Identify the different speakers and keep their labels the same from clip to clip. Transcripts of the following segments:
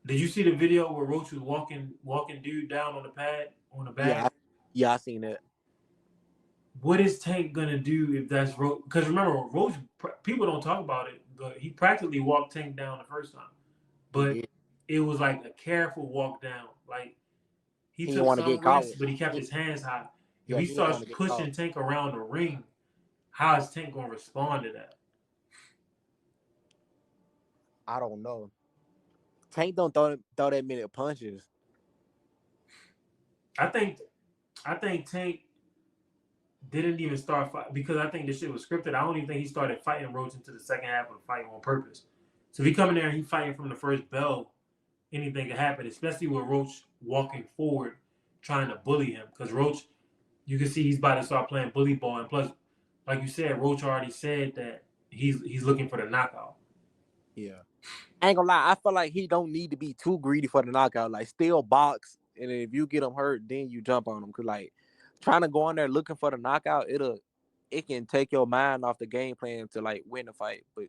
Speaker 1: Did you see the video where Roach was walking dude down on the pad on the
Speaker 2: Yeah,
Speaker 1: bag?
Speaker 2: yeah, I seen that.
Speaker 1: What is Tank gonna do if that's Roach? Because remember, Roach, people don't talk about it, but he practically walked Tank down the first time.
Speaker 2: He
Speaker 1: But
Speaker 2: did.
Speaker 1: it was like a careful walk down. Like he
Speaker 2: He didn't
Speaker 1: took
Speaker 2: want to
Speaker 1: some
Speaker 2: get caught
Speaker 1: risks,
Speaker 2: with.
Speaker 1: but he kept
Speaker 2: He,
Speaker 1: his hands high. If
Speaker 2: yeah,
Speaker 1: he
Speaker 2: he didn't
Speaker 1: starts
Speaker 2: want to get caught.
Speaker 1: pushing Tank around the ring, how is Tank gonna respond to that?
Speaker 2: I don't know. Tank don't throw that many punches.
Speaker 1: I think I think Tank didn't even start fight because I think this shit was scripted. I don't even think he started fighting Roach into the second half of the fight on purpose. So if he come in there and he fighting from the first bell, anything can happen, especially with Roach walking forward, trying to bully him. Because Roach, you can see he's about to start playing bully ball, and plus, like you said, Roach already said that he's looking for the knockout.
Speaker 2: Yeah. I ain't gonna lie, I feel like he don't need to be too greedy for the knockout. Like still box, and if you get him hurt, then you jump on him. Cause like trying to go in there looking for the knockout, it can take your mind off the game plan to like win the fight. But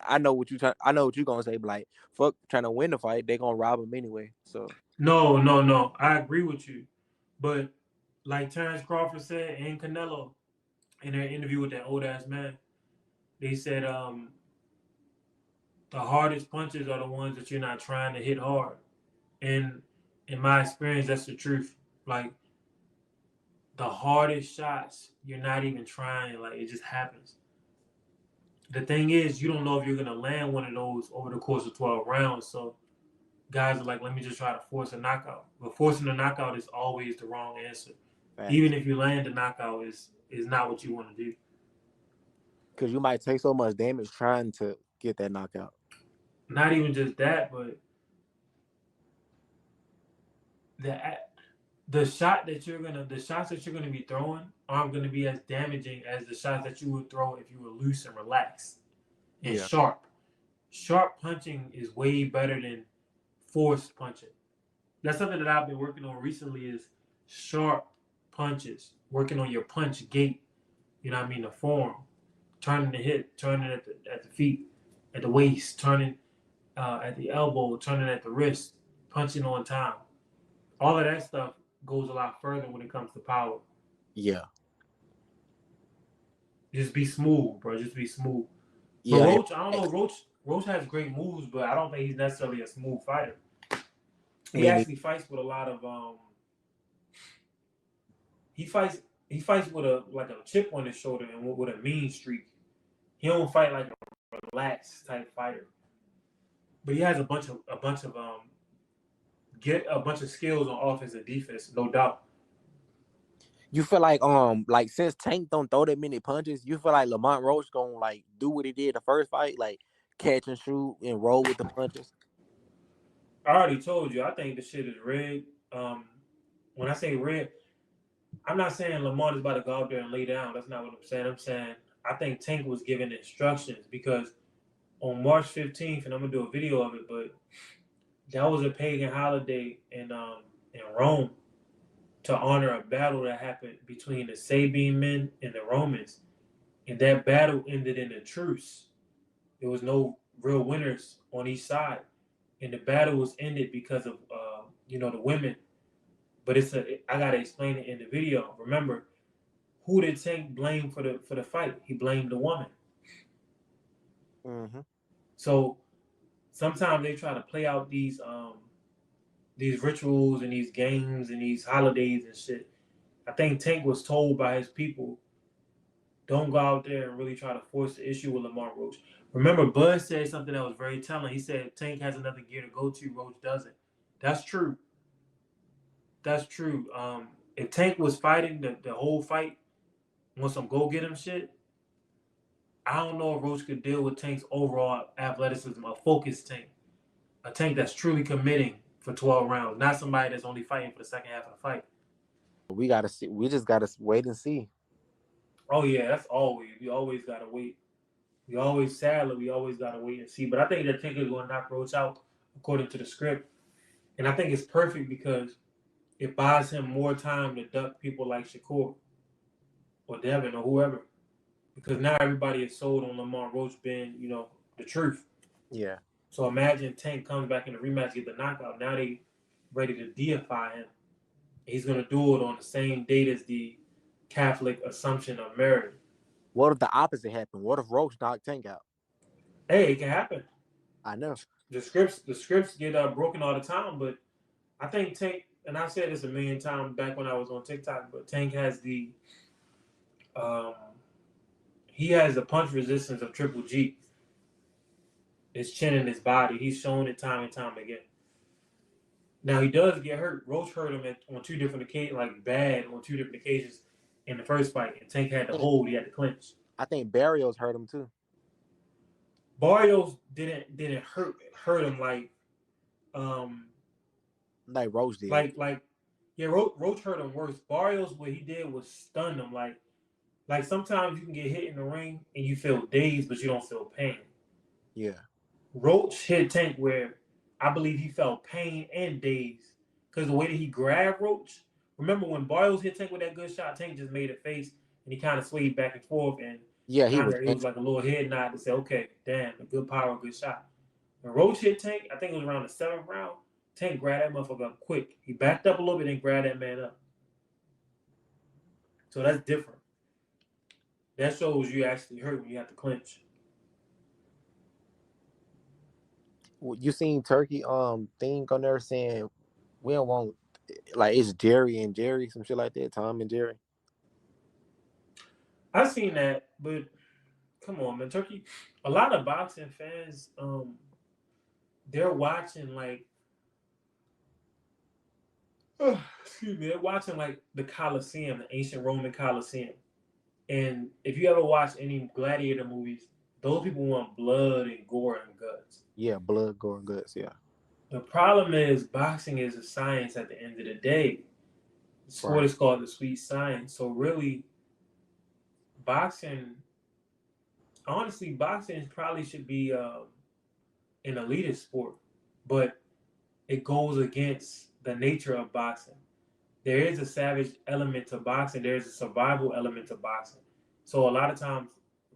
Speaker 2: I know what you gonna say. But like fuck, trying to win the fight, they gonna rob him anyway. So
Speaker 1: No, no, no. I agree with you, but like Terrence Crawford said and Canelo in their interview with that old ass man, they said the hardest punches are the ones that you're not trying to hit hard. And in my experience, that's the truth. Like the hardest shots, you're not even trying. Like it just happens. The thing is, you don't know if you're gonna land one of those over the course of 12 rounds. So guys are like, let me just try to force a knockout. But forcing a knockout is always the wrong answer. Even
Speaker 2: facts.
Speaker 1: if you land a knockout, is not what you want to do.
Speaker 2: Cause you might take so much damage trying to get that knockout.
Speaker 1: Not even just that, but the the shots that you're gonna be throwing aren't gonna be as damaging as the shots that you would throw if you were loose and relaxed and
Speaker 2: Yeah.
Speaker 1: sharp. Sharp punching is way better than forced punching. That's something that I've been working on recently is sharp punches, working on your punch gait. You know what I mean? The form, turning the hip, turning at the feet, at the waist, turning at the elbow, turning at the wrist, punching on time. All of that stuff goes a lot further when it comes to power.
Speaker 2: Yeah.
Speaker 1: Just be smooth, bro. Just be smooth. But
Speaker 2: Yeah.
Speaker 1: Roach, I don't know. Roach has great moves, but I don't think he's necessarily a smooth fighter.
Speaker 2: I
Speaker 1: He
Speaker 2: mean,
Speaker 1: actually fights with a lot of he fights with a like a chip on his shoulder and with a mean streak. He don't fight like a relaxed type fighter, but he has get a bunch of skills on offense and defense, no doubt.
Speaker 2: you feel like since Tank don't throw that many punches, you feel like Lamont Roach gonna like do what he did the first fight, like catch and shoot and roll with the punches.
Speaker 1: I already told you. I think the shit is rigged. When I say rigged, I'm not saying Lamont is about to go out there and lay down. That's not what I'm saying. I'm saying I think Tank was given instructions because on March 15th, and I'm gonna do a video of it, but that was a pagan holiday in Rome to honor a battle that happened between the Sabine men and the Romans, and that battle ended in a truce. There was no real winners on each side, and the battle was ended because of the women. But I gotta explain it in the video. Remember, who did Tank blame for the fight? He blamed the woman.
Speaker 2: Mm-hmm.
Speaker 1: So sometimes they try to play out these rituals and these games and these holidays and shit. I think Tank was told by his people, don't go out there and really try to force the issue with Lamar Roach. Remember, Bud said something that was very telling. He said Tank has another gear to go to, Roach doesn't. That's true. That's true. If Tank was fighting the whole fight on some go get him shit, I don't know if Roach could deal with Tank's overall athleticism, a focused Tank, a Tank that's truly committing for 12 rounds, not somebody that's only fighting for the second half of the fight.
Speaker 2: We gotta see. We just gotta wait and see.
Speaker 1: Oh yeah, that's always. We always gotta wait. We always gotta wait and see. But I think that Tank is going to knock Roach out according to the script, and I think it's perfect because it buys him more time to duck people like Shakur or Devin or whoever. Because now everybody is sold on Lamar Roach being, the truth.
Speaker 2: Yeah.
Speaker 1: So imagine Tank comes back in the rematch, get the knockout. Now they ready to deify him. He's gonna do it on the same date as the Catholic Assumption of Mary.
Speaker 2: What if the opposite happened? What if Roach knocked Tank out?
Speaker 1: Hey, it can happen.
Speaker 2: I know.
Speaker 1: The scripts get broken all the time, but I think Tank, and I've said this a million times back when I was on TikTok, but Tank has um, he has the punch resistance of Triple G. His chin and his body. He's shown it time and time again. Now he does get hurt. Roach hurt him on two different occasions, like bad on two different occasions in the first fight, and Tank had to hold. He had to clinch.
Speaker 2: I think Barrios hurt him too.
Speaker 1: Barrios didn't hurt him um
Speaker 2: Like Roach did.
Speaker 1: like yeah, Roach hurt him worse. Barrios, what he did was stun him. Like sometimes you can get hit in the ring and you feel dazed, but you don't feel pain.
Speaker 2: Yeah.
Speaker 1: Roach hit Tank where I believe he felt pain and daze because the way that he grabbed Roach. Remember when Barrios hit Tank with that good shot, Tank just made a face and he kind of swayed back and forth and
Speaker 2: Yeah, he
Speaker 1: kind
Speaker 2: was.
Speaker 1: of it was like a little head nod to say, okay, damn, a good power, good shot. When Roach hit Tank, I think it was around the seventh round. Tank grabbed that motherfucker up quick. He backed up a little bit and grabbed that man up. So that's different. That shows you actually hurt when you have to clinch.
Speaker 2: You seen Turkey thing on there saying we don't want, like, it's Jerry and Jerry, some shit like that, Tom and Jerry.
Speaker 1: I've seen that, but come on, man, Turkey. A lot of boxing fans, they're watching like, excuse me, they're watching like the Colosseum, the ancient Roman Colosseum. And if you ever watch any gladiator movies, those people want blood and gore and guts.
Speaker 2: Yeah, blood, gore, and guts. Yeah,
Speaker 1: The problem is boxing is a science at the end of the day. The sport
Speaker 2: right.
Speaker 1: is called the sweet science. So really, boxing, honestly, boxing probably should be an elitist sport, but it goes against the nature of boxing. There is a savage element to boxing. There's a survival element to boxing. So a lot of times,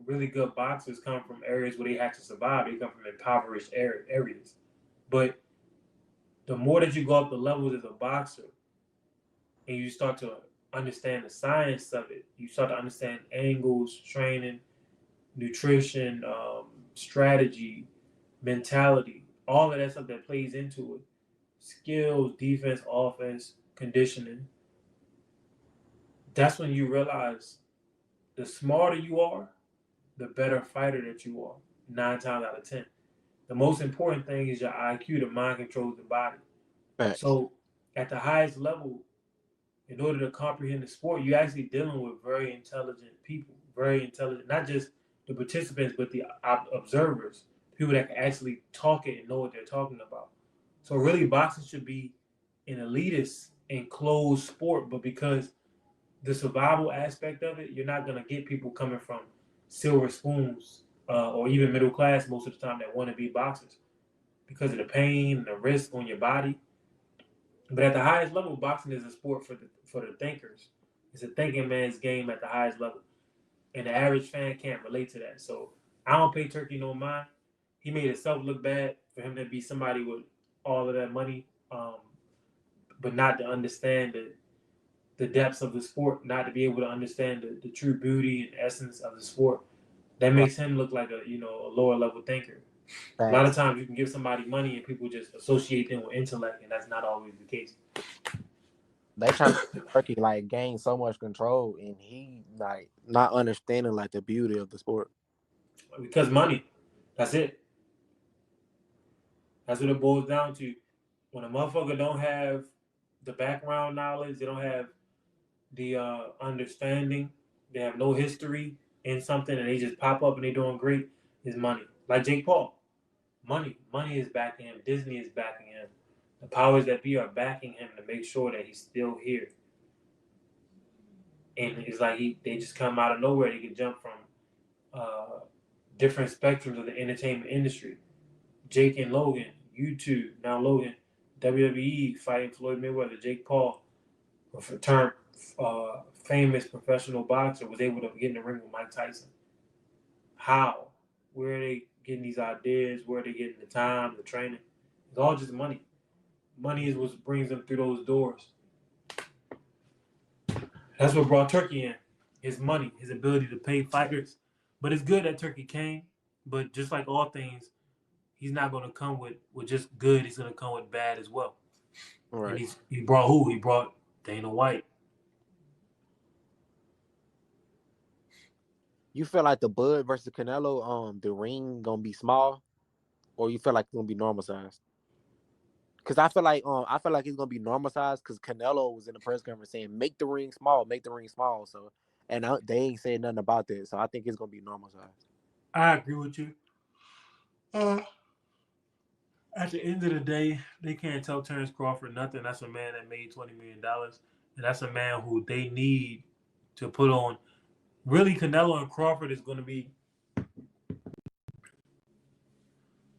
Speaker 1: really good boxers come from areas where they have to survive. They come from impoverished areas. But the more that you go up the levels as a boxer, and you start to understand the science of it, you start to understand angles, training, nutrition, strategy, mentality, all of that stuff that plays into it. Skills, defense, offense, conditioning. That's when you realize the smarter you are, the better fighter that you are. 9 times out of 10. The most important thing is your IQ. The mind controls the body.
Speaker 2: Facts.
Speaker 1: So at the highest level, in order to comprehend the sport, you're actually dealing with very intelligent people, very intelligent, not just the participants, but the observers, people that can actually talk it and know what they're talking about. So really, boxing should be an elitist, enclosed sport, but because the survival aspect of it, you're not gonna get people coming from silver spoons or even middle class most of the time that want to be boxers because of the pain and the risk on your body. But at the highest level, boxing is a sport for the thinkers. It's a thinking man's game at the highest level, and the average fan can't relate to that. So I don't pay Turkey no mind. He made himself look bad for him to be somebody with all of that money, but not to understand the depths of the sport, not to be able to understand the true beauty and essence of the sport. That
Speaker 2: Right.
Speaker 1: makes him look like a lower level thinker. A lot of
Speaker 2: Facts.
Speaker 1: times you can give somebody money and people just associate them with intellect, and that's not always the case.
Speaker 2: They trying to Turkey like gain so much control, and he like not understanding like the beauty of the sport.
Speaker 1: Because money, that's it. That's what it boils down to. When a motherfucker don't have the background knowledge, they don't have the understanding, they have no history in something, and they just pop up and they doing great, is money. Like Jake Paul. Money is backing him. Disney is backing him. The powers that be are backing him to make sure that he's still here. And it's like they just come out of nowhere. They can jump from uh, different spectrums of the entertainment industry. Jake and Logan, YouTube, now Logan, WWE fighting Floyd Mayweather, Jake Paul, a term famous professional boxer, was able to get in the ring with Mike Tyson. How? Where are they getting these ideas, where they're getting the time, the training. It's all just money. Money is what brings them through those doors. That's what brought Turkey in. His money, his ability to pay fighters. But it's good that Turkey came. But just like all things, he's not going to come with just good. He's going to come with bad as well. And
Speaker 2: Right.
Speaker 1: he brought who? He brought Dana White.
Speaker 2: You feel like the Bud versus Canelo, the ring gonna be small, or you feel like it's gonna be normal size? Because I feel like it's gonna be normal size. Because Canelo was in the press conference saying, "Make the ring small, make the ring small." So, they ain't saying nothing about that. So I think it's gonna be normal size.
Speaker 1: I agree with you. Uh, at the end of the day, they can't tell Terrence Crawford nothing. That's a man that made $20 million, and that's a man who they need to put on. Really, Canelo and Crawford is going to be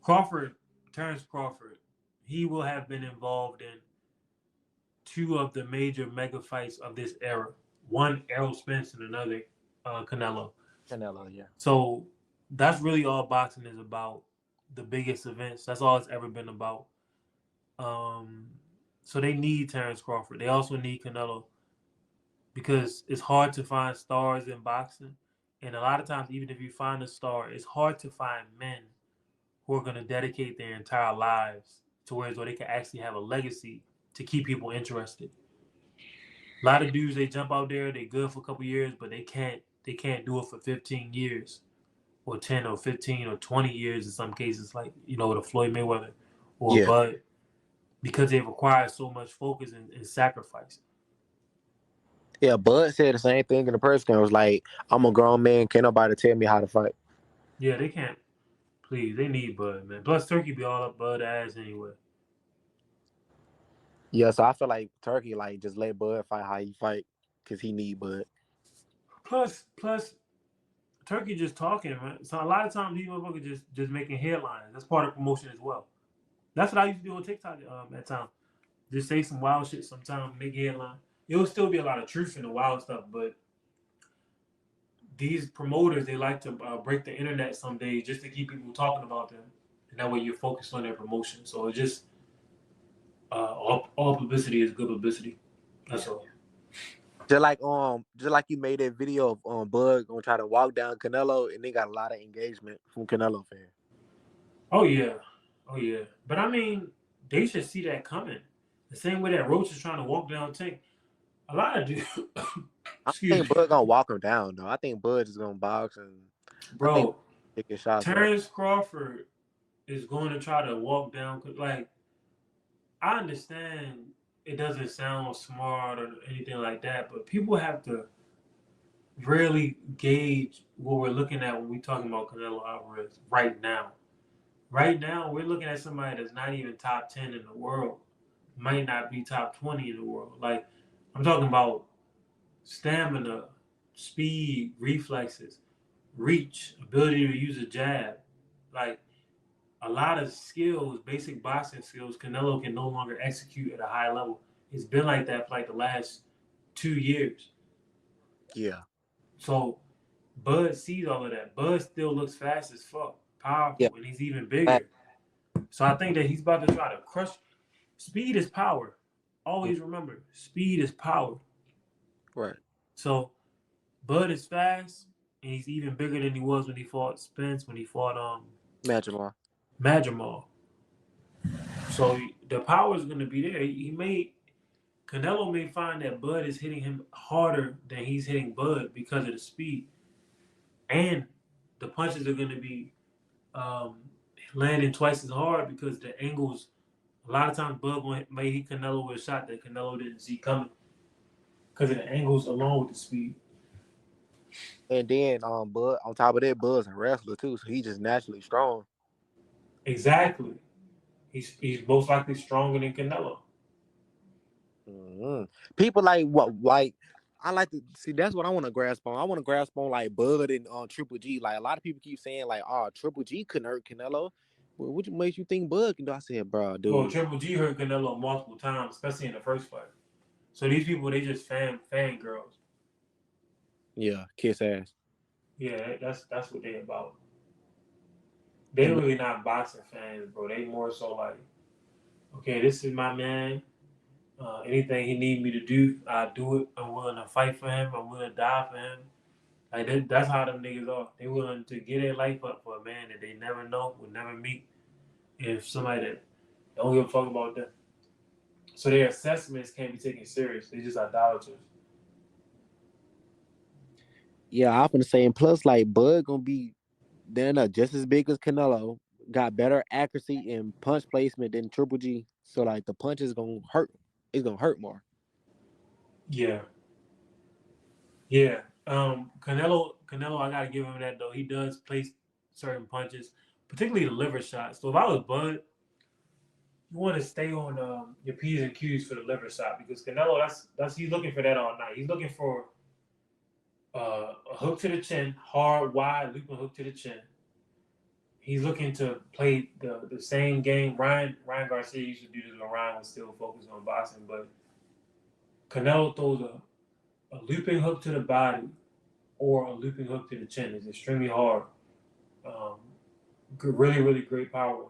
Speaker 1: Crawford, Terrence Crawford. He will have been involved in two of the major mega fights of this era. One Errol Spence and another Canelo.
Speaker 2: Canelo, yeah.
Speaker 1: So that's really all boxing is about. The biggest events. That's all it's ever been about. So they need Terrence Crawford. They also need Canelo because it's hard to find stars in boxing. And a lot of times, even if you find a star, it's hard to find men who are going to dedicate their entire lives to where they can actually have a legacy to keep people interested. A lot of dudes, they jump out there, they good for a couple years, but they can't do it for 15 years or 10 or 15 or 20 years in some cases, like, with a Floyd Mayweather or
Speaker 2: Yeah.
Speaker 1: Bud, because they require so much focus and sacrifice.
Speaker 2: Yeah, Bud said the same thing in the press conference. Like, I'm a grown man, can't nobody tell me how to fight.
Speaker 1: Yeah, they can't. Please, they need Bud, man. Plus, Turkey be all up Bud ass anyway.
Speaker 2: Yeah, so I feel like Turkey, like, just let Bud fight how he fight, cause he need Bud.
Speaker 1: Plus, Turkey just talking, man. So a lot of times these motherfuckers just making headlines. That's part of promotion as well. That's what I used to do on TikTok at time. Just say some wild shit sometimes, make headline. It will still be a lot of truth in the wild stuff, but these promoters, they like to break the internet some days just to keep people talking about them, and that way you're focused on their promotion. So it's just all publicity is good publicity. That's
Speaker 2: Yeah.
Speaker 1: all.
Speaker 2: Just like you made that video of Bud gonna try to walk down Canelo, and they got a lot of engagement from Canelo fans.
Speaker 1: Oh yeah, oh yeah. But I mean, they should see that coming. The same way that Roach is trying to walk down Tank. A lot of dudes,
Speaker 2: I
Speaker 1: excuse
Speaker 2: think
Speaker 1: me,
Speaker 2: Bud gonna walk him down though. I think Bud is gonna box, and I think
Speaker 1: bro.
Speaker 2: taking shots up.
Speaker 1: Terrence Crawford is going to try to walk down. Like, I understand it doesn't sound smart or anything like that, but people have to really gauge what we're looking at when we're talking about Canelo Alvarez right now. Right now, we're looking at somebody that's not even top 10 in the world, might not be top 20 in the world. Like, I'm talking about stamina, speed, reflexes, reach, ability to use a jab. Like, a lot of skills, basic boxing skills, Canelo can no longer execute at a high level. It's been like that for like the last 2 years.
Speaker 2: Yeah,
Speaker 1: So Bud sees all of that. Bud still looks fast as fuck,
Speaker 2: yeah,
Speaker 1: powerful, and he's even bigger. So I think that he's about to try to crush. Speed is power.
Speaker 2: yeah,
Speaker 1: Always remember, speed is power.
Speaker 2: right.
Speaker 1: So Bud is fast, and he's even bigger than he was when he fought Spence, when he fought
Speaker 2: Imagine.
Speaker 1: Madrimal. So the power is going to be there. Canelo may find that Bud is hitting him harder than he's hitting Bud because of the speed, and the punches are going to be um, landing twice as hard because the angles. A lot of times, Bud may hit Canelo with a shot that Canelo didn't see coming because of the angles along with the speed.
Speaker 2: And then Bud on top of that, Bud's a wrestler too, so he just naturally strong.
Speaker 1: Exactly. He's most likely stronger than Canelo.
Speaker 2: Hmm. People like what like I like to see. That's what I want to grasp on. I want to grasp on like Bud and Triple G. Like a lot of people keep saying like, "Oh, Triple G couldn't hurt Canelo." Well, what makes you think Bud can do? I said, "Bro,
Speaker 1: Well,
Speaker 2: dude,
Speaker 1: Triple G hurt Canelo multiple times, especially in the first fight. So these people, they just fan girls.
Speaker 2: yeah, kiss ass."
Speaker 1: Yeah, that's what they about. They
Speaker 2: And
Speaker 1: really not boxing fans, bro. They more so like, okay, this is my man. Anything he need me to do, I do it. I'm willing to fight for him. I'm willing to die for him. Like that's how them niggas are. They willing to get their life up for a man that they never know, will never meet. If somebody that don't give a fuck about them. So their assessments can't be taken serious. They just idolaters.
Speaker 2: yeah, I'm gonna say, and plus, like Bud gonna be then just as big as Canelo. Got better accuracy and punch placement than Triple G. So like the punch is gonna hurt. It's gonna hurt more.
Speaker 1: Yeah, yeah. Canelo, I gotta give him that though. He does place certain punches, particularly the liver shot. So if I was Bud, you want to stay on your P's and Q's for the liver shot because Canelo, that's he's looking for that all night. He's looking for a hook to the chin, hard, wide, looping hook to the chin. He's looking to play the same game. Ryan Garcia used to do this when Ryan was still focused on boxing, but Canelo throws a looping hook to the body or a looping hook to the chin. It's extremely hard. Um, really, really great power.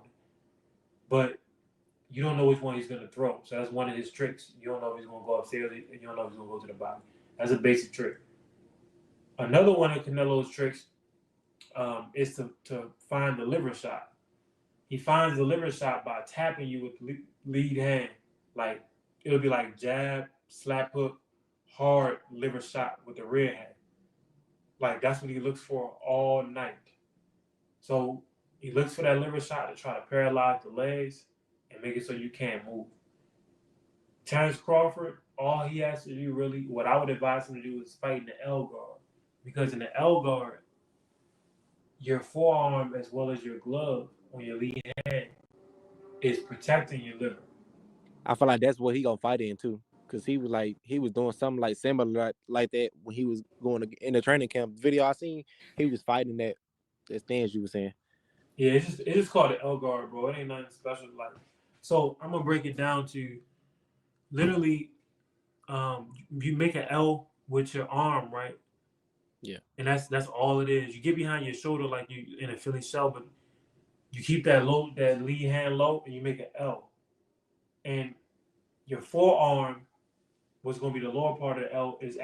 Speaker 1: But you don't know which one he's going to throw. So that's one of his tricks. You don't know if he's going to go upstairs. You don't know if he's going to go to the body. That's a basic trick. Another one of Canelo's tricks is to find the liver shot. He finds the liver shot by tapping you with the lead hand. Like, it'll be like jab, slap hook, hard liver shot with the rear hand. Like, that's what he looks for all night. So he looks for that liver shot to try to paralyze the legs and make it so you can't move. Terrence Crawford, all he has to do really, what I would advise him to do is fight in the L guard. Because in the L guard, your forearm as well as your glove on your lead hand is protecting your liver.
Speaker 2: I feel like that's what he gonna fight in too. Cause he was doing something like similar like that when he was going in the training camp video I seen. He was fighting that stance you were saying.
Speaker 1: Yeah, it's just called the L guard, bro. It ain't nothing special. Like, so I'm gonna break it down to literally, you make an L with your arm, right?
Speaker 2: Yeah.
Speaker 1: And that's all it is. You get behind your shoulder like you in a Philly shell, but you keep that lead hand low, and you make an L. And your forearm, what's gonna be the lower part of the L, is